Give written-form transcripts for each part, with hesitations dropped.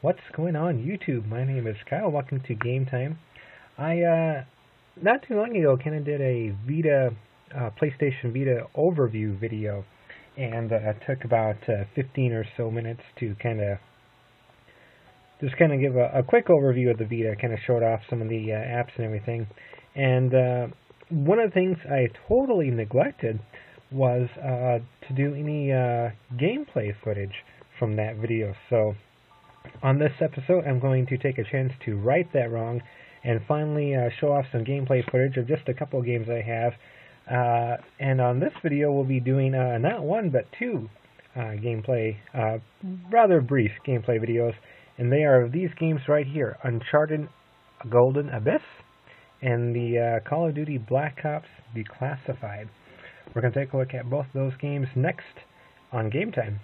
What's going on YouTube? My name is Kyle. Welcome to Gametime. I not too long ago kind of did a PlayStation Vita overview video, and took about 15 or so minutes to kind of give a quick overview of the Vita, kind of showed off some of the apps and everything. And one of the things I totally neglected was to do any gameplay footage from that video. So on this episode, I'm going to take a chance to right that wrong and finally show off some gameplay footage of just a couple of games I have. And on this video, we'll be doing not one but two rather brief gameplay videos. And they are these games right here: Uncharted Golden Abyss and the Call of Duty Black Ops Declassified. We're going to take a look at both those games next on Gametime.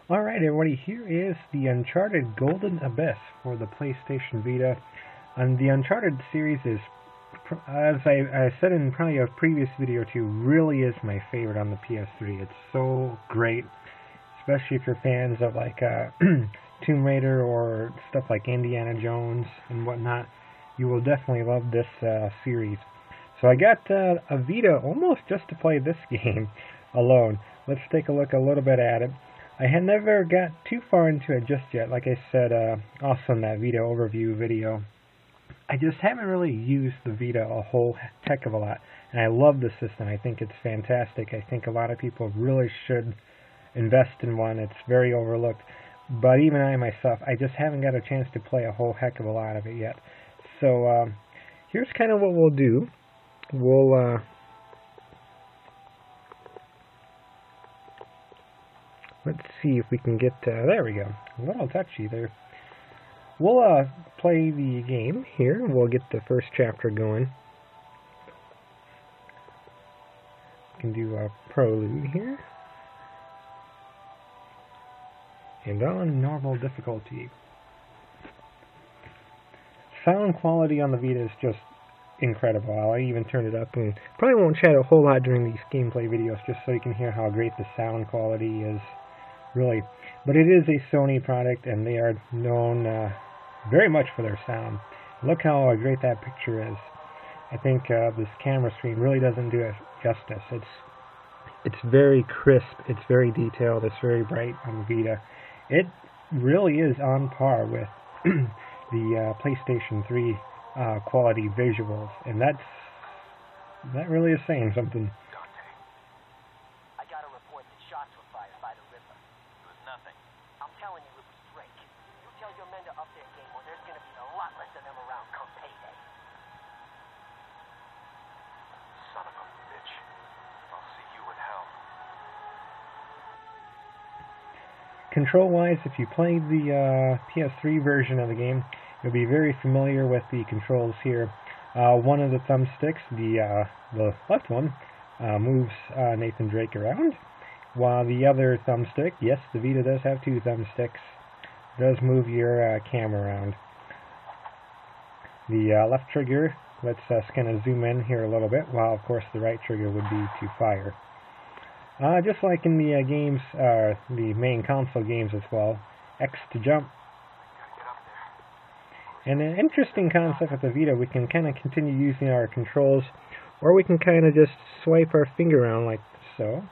Alright everybody, here is the Uncharted Golden Abyss for the PlayStation Vita. And the Uncharted series is, as I said in probably a previous video too, really is my favorite on the PS3. It's so great, especially if you're fans of like Tomb Raider or stuff like Indiana Jones and whatnot. You will definitely love this series. So I got a Vita almost just to play this game alone. Let's take a look a little bit at it. I had never got too far into it just yet, like I said also in that Vita overview video. I just haven't really used the Vita a whole heck of a lot, and I love the system. I think it's fantastic. I think a lot of people really should invest in one. It's very overlooked, but even I myself, I just haven't got a chance to play a whole heck of a lot of it yet. So here's kind of what we'll do. We'll let's see if we can get, there we go, a little touchy there. We'll play the game here. We'll get the first chapter going. We can do a prelude here. And on normal difficulty. Sound quality on the Vita is just incredible. I'll even turn it up, and probably won't chat a whole lot during these gameplay videos just so you can hear how great the sound quality is. Really, but it is a Sony product, and they are known very much for their sound. Look how great that picture is. I think this camera screen really doesn't do it justice. It's very crisp, it's very detailed, it's very bright on the Vita. It really is on par with the PlayStation 3 quality visuals, and that really is saying something. Control-wise, if you played the PS3 version of the game, you'll be very familiar with the controls here. One of the thumbsticks, the left one, moves Nathan Drake around, while the other thumbstick, yes, the Vita does have two thumbsticks, does move your camera around. The left trigger lets us kind of zoom in here a little bit, while of course the right trigger would be to fire. Just like in the games, the main console games as well, X to jump. And an interesting concept with the Vita, we can kind of continue using our controls, or we can kind of just swipe our finger around like so.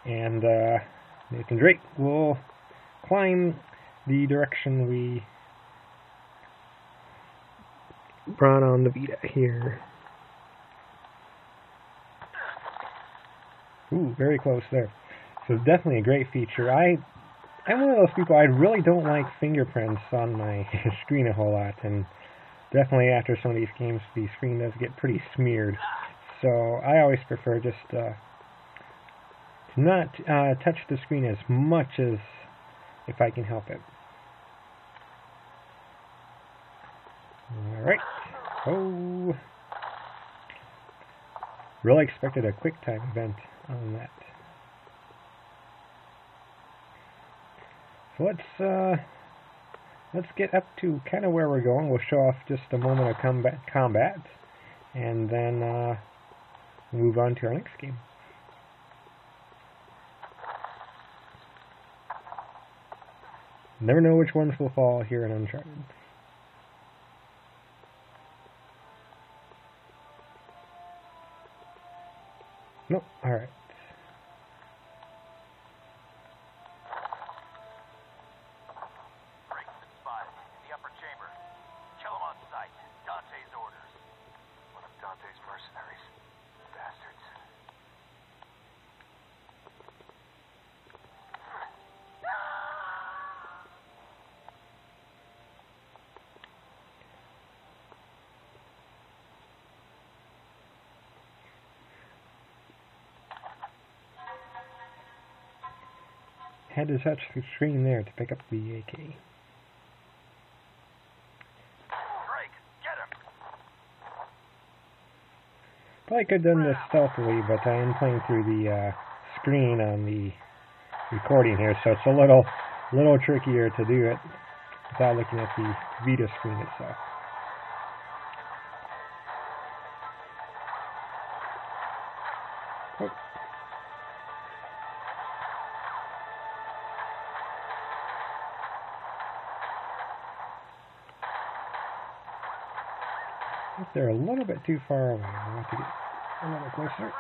And Nathan Drake will climb the direction we brought on the Vita here. Ooh, very close there. So definitely a great feature. I'm one of those people, I really don't like fingerprints on my screen a whole lot, and definitely after some of these games, the screen does get pretty smeared. So I always prefer just to not touch the screen as much as if I can help it. Alright. Oh. Really expected a quick time event on that. So let's get up to kind of where we're going. We'll show off just a moment of combat, and then move on to our next game. Never know which ones will fall here in Uncharted. Nope, alright. Had to touch the screen there to pick up the AK. Probably could have done this stealthily, but I am playing through the screen on the recording here, so it's a little trickier to do it without looking at the Vita screen itself. Oh. They're a little bit too far away. I want to get a little closer.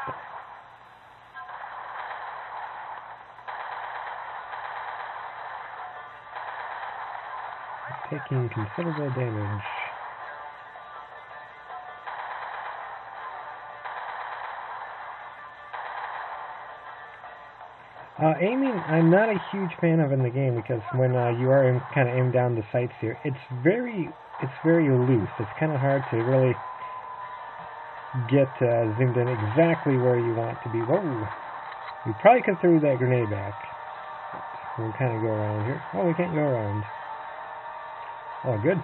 Taking considerable damage. Aiming, I'm not a huge fan of in the game, because when you are kind of aimed down the sights here, it's very loose. It's kind of hard to really get zoomed in exactly where you want to be. Whoa! We probably could throw that grenade back. We'll kind of go around here. Oh, we can't go around. Oh, good.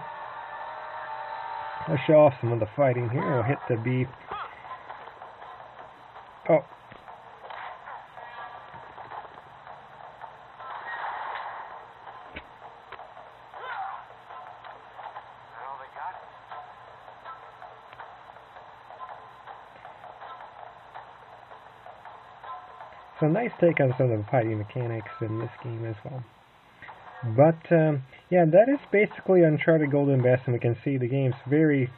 Let's show off some of the fighting here. We'll hit the B. Oh. So nice take on some of the fighting mechanics in this game as well. But yeah, that is basically Uncharted Golden Abyss, and we can see the game's very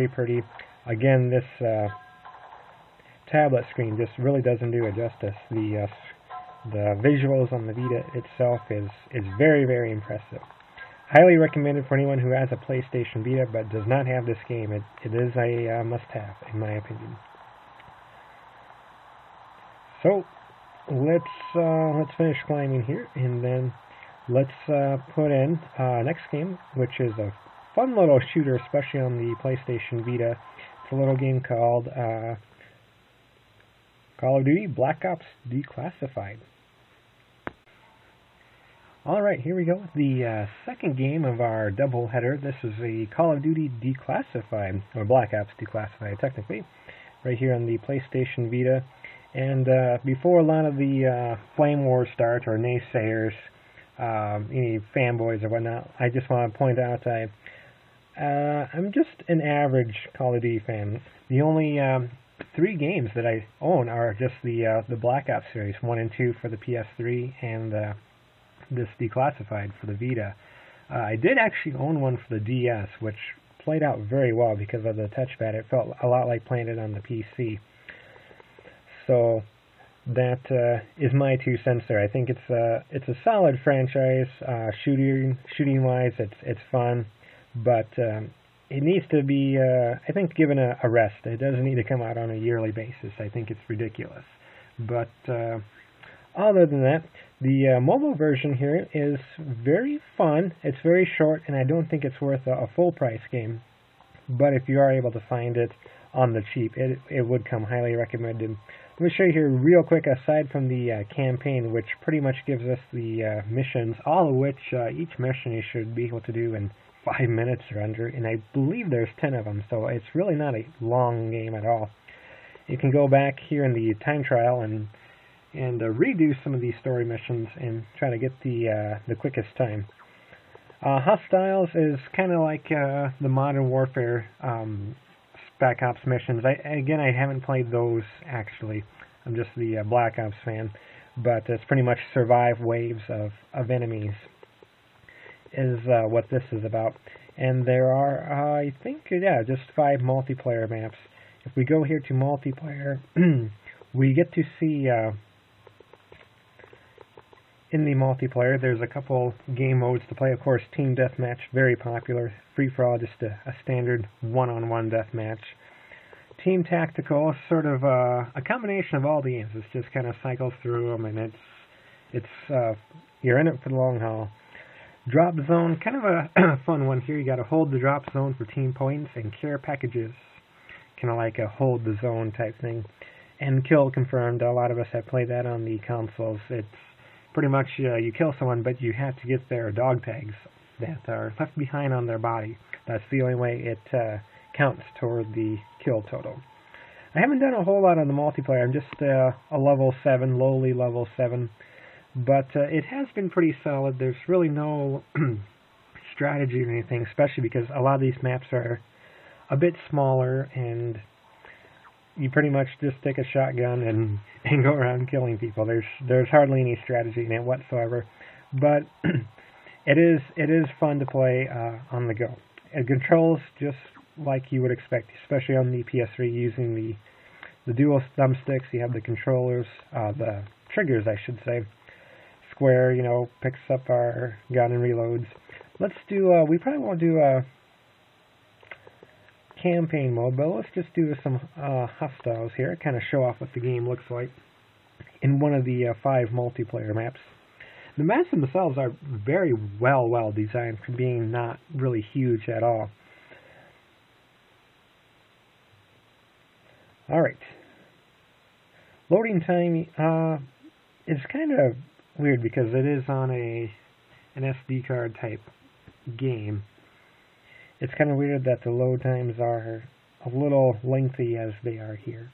pretty. Again, this tablet screen just really doesn't do it justice. The visuals on the Vita itself is very impressive. Highly recommended for anyone who has a PlayStation Vita but does not have this game. It is a must-have, in my opinion. So let's finish climbing here, and then let's put in next game, which is a fun little shooter, especially on the PlayStation Vita. It's a little game called Call of Duty Black Ops Declassified. Alright, here we go with the second game of our double header. This is the Call of Duty Declassified, or Black Ops Declassified technically, right here on the PlayStation Vita. And before a lot of the flame wars start, or naysayers, any fanboys or whatnot, I just want to point out I'm just an average Call of Duty fan. The only 3 games that I own are just the Black Ops series, 1 and 2 for the PS3, and this Declassified for the Vita. I did actually own one for the DS, which played out very well because of the touchpad. It felt a lot like playing it on the PC. So that is my 2 cents there. I think it's a solid franchise. Shooting wise, it's fun, but it needs to be I think given a rest. It doesn't need to come out on a yearly basis. I think it's ridiculous. But other than that, the mobile version here is very fun. It's very short, and I don't think it's worth a full price game. But if you are able to find it on the cheap, it would come highly recommended. Let me show you here real quick, aside from the campaign, which pretty much gives us the missions, all of which each mission you should be able to do in 5 minutes or under, and I believe there's 10 of them, so it's really not a long game at all. You can go back here in the time trial and redo some of these story missions and try to get the quickest time. Hostiles is kind of like the Modern Warfare Spec Ops missions. I haven't played those actually. I'm just the Black Ops fan, but it's pretty much survive waves of enemies is what this is about. And there are, I think, just 5 multiplayer maps. If we go here to multiplayer, we get to see in the multiplayer, there's a couple game modes to play. Of course, Team Deathmatch, very popular. Free-for-all, just a standard one-on-one deathmatch. Team Tactical, sort of a combination of all the games. It just kind of cycles through them, and it's you're in it for the long haul. Drop Zone, kind of a fun one here. You got to hold the drop zone for team points and care packages. Kind of like a hold the zone type thing. And Kill Confirmed, a lot of us have played that on the consoles. It's pretty much you kill someone, but you have to get their dog tags that are left behind on their body. That's the only way it counts toward the kill total. I haven't done a whole lot on the multiplayer. I'm just a level 7, lowly level 7. But it has been pretty solid. There's really no strategy or anything, especially because a lot of these maps are a bit smaller, and you pretty much just take a shotgun and go around killing people. There's hardly any strategy in it whatsoever, but it is fun to play on the go. It controls just like you would expect, especially on the PS3 using the dual thumbsticks. You have the controllers, the triggers, I should say. Square, picks up our gun and reloads. Let's do, we probably won't do a campaign mode, but let's just do some hostiles here, kind of show off what the game looks like in one of the 5 multiplayer maps. The maps themselves are very well designed for being not really huge at all. Alright. Loading time is kind of weird because it is on an SD card type game. It's kind of weird that the load times are a little lengthy as they are here.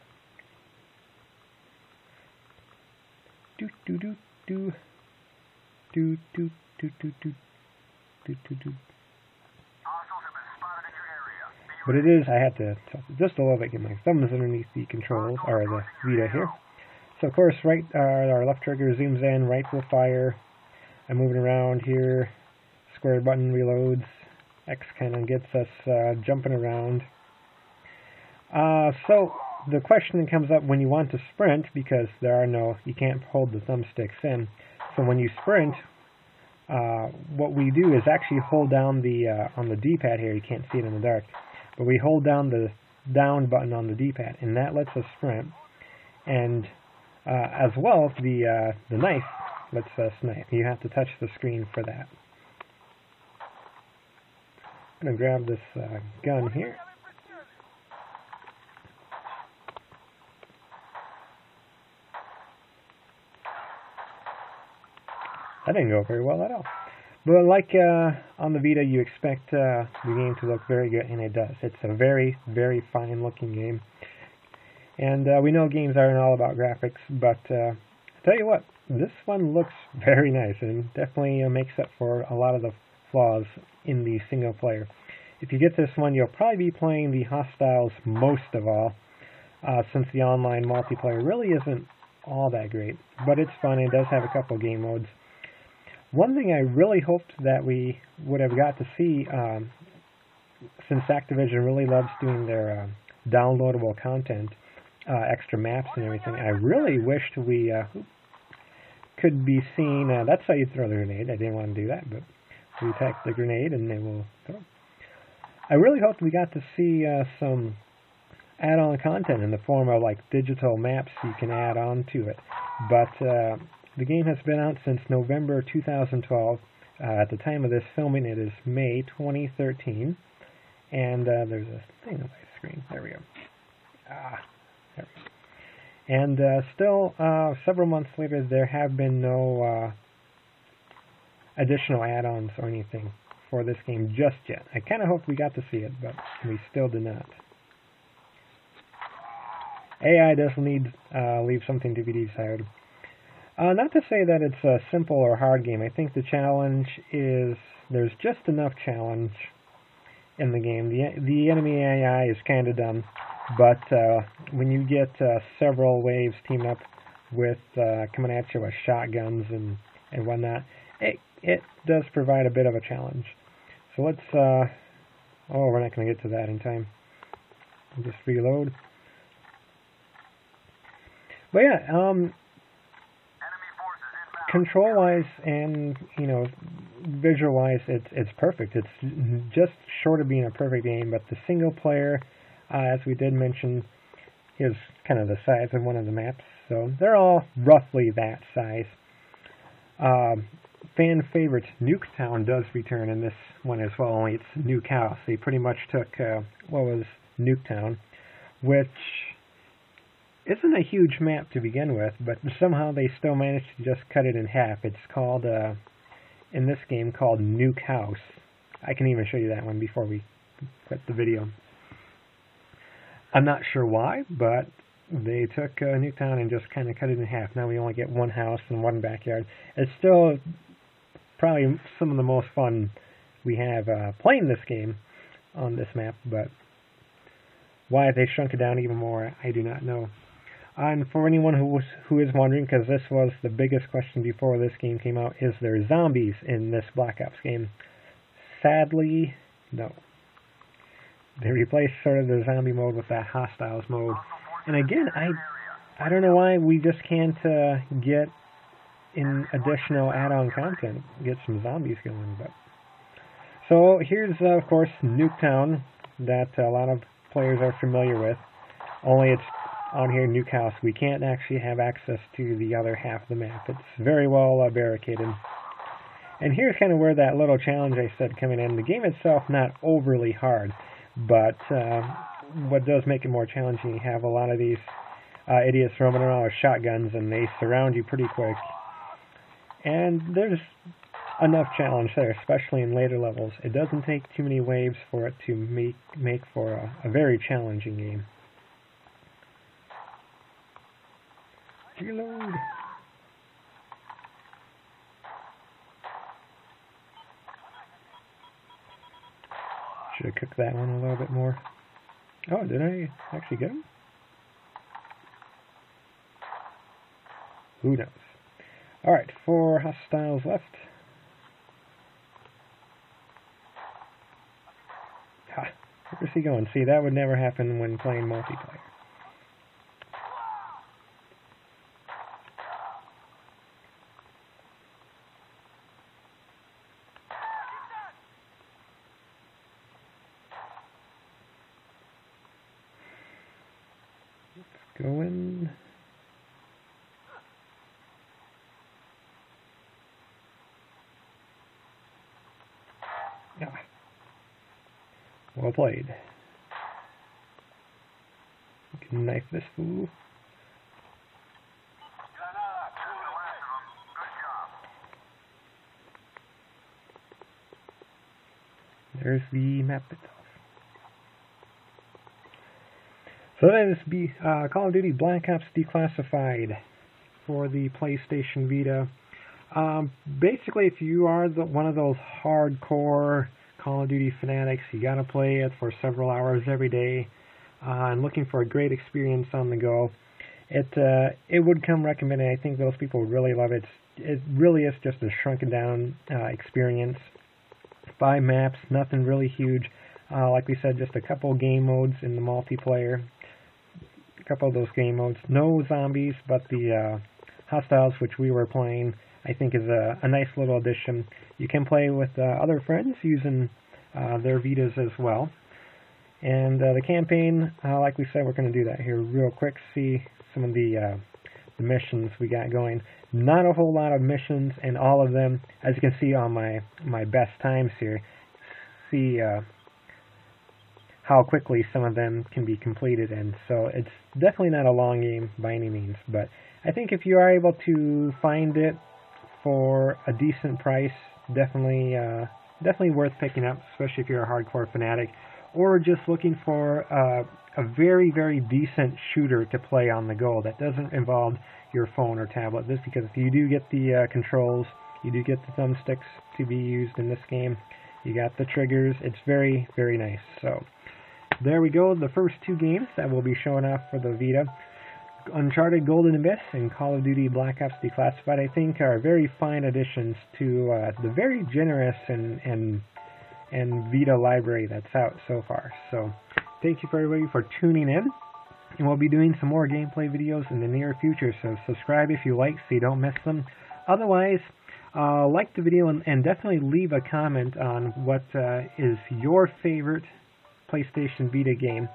But it is, I had to just a little bit get my thumbs underneath the controls, or the Vita here. So of course, right, our left trigger zooms in, right will fire. I'm moving around here. Square button reloads. X kind of gets us jumping around. So the question that comes up when you want to sprint, because you can't hold the thumbsticks in. So when you sprint, what we do is actually hold down on the D-pad here. You can't see it in the dark, but we hold down the down button on the D-pad, and that lets us sprint. And as well, the knife lets us snipe. You have to touch the screen for that. I'm going to grab this gun here. That didn't go very well at all. But like on the Vita, you expect the game to look very good, and it does. It's a very fine looking game. And we know games aren't all about graphics, but I'll tell you what, this one looks very nice and definitely makes up for a lot of the flaws in the single player. If you get this one, you'll probably be playing the Hostiles most of all, since the online multiplayer really isn't all that great, but it's fun. It does have a couple game modes. One thing I really hoped that we would have got to see, since Activision really loves doing their downloadable content, extra maps and everything, I really wished we could be seen. That's how you throw the grenade. I didn't want to do that, but we attack the grenade and they will throw. I really hoped we got to see some add-on content in the form of like digital maps you can add on to it. But the game has been out since November 2012. At the time of this filming, it is May 2013. And there's a thing on my screen. There we go. And still, several months later, there have been no additional add-ons or anything for this game just yet. I kind of hoped we got to see it, but we still did not. AI does leave something to be desired. Not to say that it's a simple or hard game. I think the challenge is there's just enough challenge in the game. The enemy AI is kind of dumb, but when you get several waves teamed up with coming at you with shotguns and whatnot, it does provide a bit of a challenge. So let's, we're not going to get to that in time. I'll just reload. But yeah, control-wise and, visual-wise, it's perfect. It's just short of being a perfect game, but the single player, as we did mention, is kind of the size of one of the maps. So they're all roughly that size. Fan favorite Nuketown does return in this one as well, only it's Nuke House. They pretty much took what was Nuketown, which isn't a huge map to begin with, but somehow they still managed to just cut it in half. It's called, in this game, called Nuke House. I can even show you that one before we quit the video. I'm not sure why, but they took Nuketown and just kind of cut it in half. Now we only get one house and one backyard. It's still probably some of the most fun we have playing this game on this map, but why they shrunk it down even more, I do not know. And for anyone who is wondering, because this was the biggest question before this game came out, is there zombies in this Black Ops game? Sadly, no. They replaced sort of the zombie mode with that hostiles mode. And again, I don't know why we just can't get in additional add-on content, get some zombies going. But so here's, of course, Nuketown, that a lot of players are familiar with. Only it's on here, Nuke House. We can't actually have access to the other half of the map. It's very well barricaded. And here's kind of where that little challenge I said coming in. The game itself not overly hard, but what does make it more challenging, you have a lot of these idiots roaming around with shotguns, and they surround you pretty quick. And there's enough challenge there, especially in later levels. It doesn't take too many waves for it to make for a very challenging game. Reload. Should have cooked that one a little bit more. Oh, did I actually get him? Who knows? Alright, 4 hostiles left. Ha! Where's he going? See, that would never happen when playing multiplayer. Go in. Ah. Well played. You can knife this fool. There's the map itself. So that is Call of Duty Black Ops Declassified for the PlayStation Vita. Basically, if you are one of those hardcore Call of Duty fanatics, you gotta play it for several hours every day, and looking for a great experience on the go, it would come recommended. I think those people really love it. It really is just a shrunken down experience. 5 maps, nothing really huge. Like we said, just a couple game modes in the multiplayer. A couple of those game modes. No zombies, but the hostiles, which we were playing, I think is a nice little addition. You can play with other friends using their Vitas as well. And the campaign, like we said, we're going to do that here real quick. See some of the missions we got going. Not a whole lot of missions, and all of them, as you can see on my best times here, see how quickly some of them can be completed, and so it's definitely not a long game by any means. But I think if you are able to find it for a decent price, definitely worth picking up, especially if you're a hardcore fanatic, or just looking for a very, very decent shooter to play on the go that doesn't involve your phone or tablet. This because you do get the controls, you do get the thumbsticks to be used in this game. You got the triggers. It's very, very nice. So there we go. The first two games that will be showing off for the Vita, Uncharted Golden Abyss and Call of Duty Black Ops Declassified, I think are very fine additions to the very generous and Vita library that's out so far. So thank you for everybody for tuning in, and we'll be doing some more gameplay videos in the near future, so subscribe if you like so you don't miss them. Otherwise, like the video and definitely leave a comment on what is your favorite PlayStation Vita game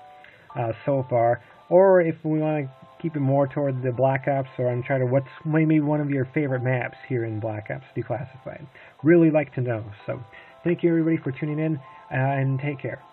so far, or if we want to keep it more toward the Black Ops or Uncharted, what's maybe one of your favorite maps here in Black Ops Declassified. Really like to know. So thank you everybody for tuning in, and take care.